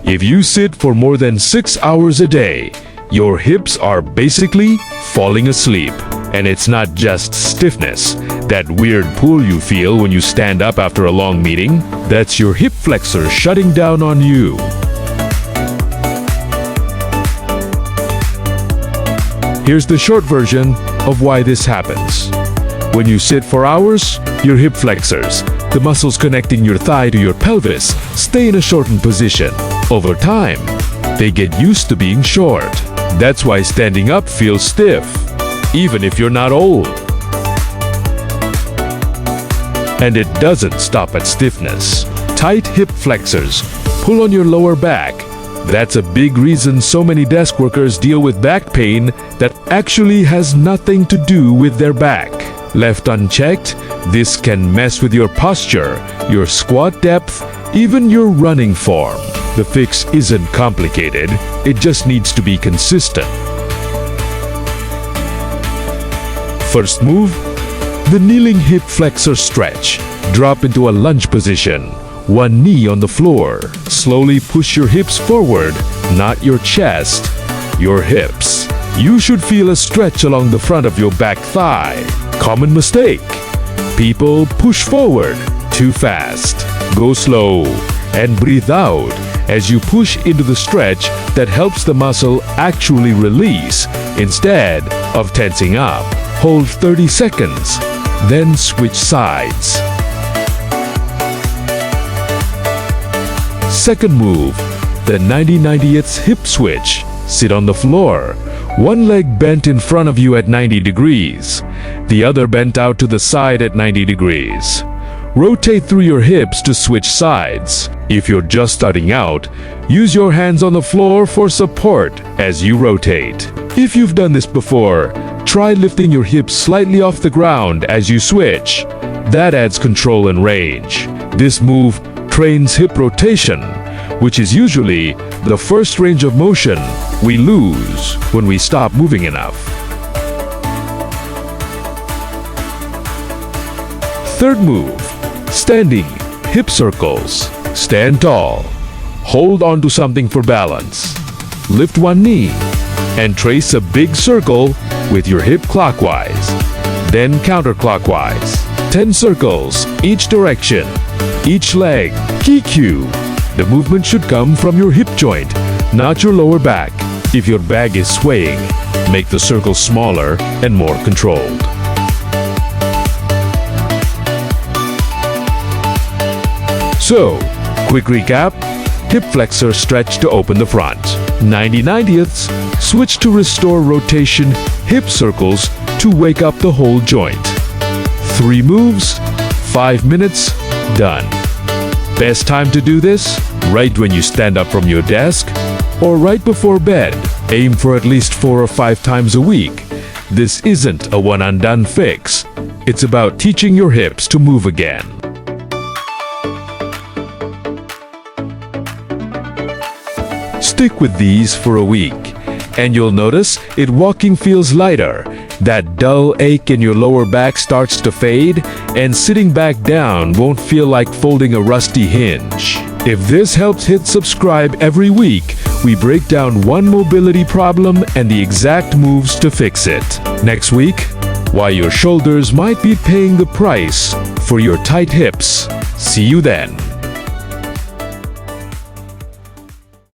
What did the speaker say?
If you sit for more than 6 hours a day, your hips are basically falling asleep. And it's not just stiffness, that weird pull you feel when you stand up after a long meeting. That's your hip flexor shutting down on you. Here's the short version of why this happens. When you sit for hours, your hip flexors, the muscles connecting your thigh to your pelvis, stay in a shortened position. Over time, they get used to being short. That's why standing up feels stiff, even if you're not old. And it doesn't stop at stiffness. Tight hip flexors pull on your lower back. That's a big reason so many desk workers deal with back pain that actually has nothing to do with their back. Left unchecked, this can mess with your posture, your squat depth, even your running form. The fix isn't complicated, it just needs to be consistent. First move, the kneeling hip flexor stretch. Drop into a lunge position, one knee on the floor. Slowly push your hips forward, not your chest, your hips. You should feel a stretch along the front of your back thigh. Common mistake. People push forward too fast. Go slow and breathe out as you push into the stretch that helps the muscle actually release instead of tensing up. Hold 30 seconds, then switch sides. Second move, the 90-90th hip switch. Sit on the floor, one leg bent in front of you at 90 degrees, the other bent out to the side at 90 degrees. Rotate through your hips to switch sides. If you're just starting out, use your hands on the floor for support as you rotate. If you've done this before, try lifting your hips slightly off the ground as you switch. That adds control and range. This move trains hip rotation, which is usually the first range of motion we lose when we stop moving enough. Third move, standing hip circles. Stand tall. Hold onto something for balance. Lift one knee and trace a big circle with your hip clockwise, then counterclockwise. 10 circles each direction, each leg. Key cue: the movement should come from your hip joint, not your lower back. If your bag is swaying, make the circle smaller and more controlled. So, quick recap: hip flexor stretch to open the front. 90-90ths, switch to restore rotation, hip circles to wake up the whole joint. 3 moves, 5 minutes, done. Best time to do this? Right when you stand up from your desk or right before bed. Aim for at least 4 or 5 times a week. This isn't a one-and-done fix. It's about teaching your hips to move again. Stick with these for a week, and you'll notice walking feels lighter. That dull ache in your lower back starts to fade, and sitting back down won't feel like folding a rusty hinge. If this helps, hit subscribe. Every week, we break down one mobility problem and the exact moves to fix it. Next week, why your shoulders might be paying the price for your tight hips. See you then.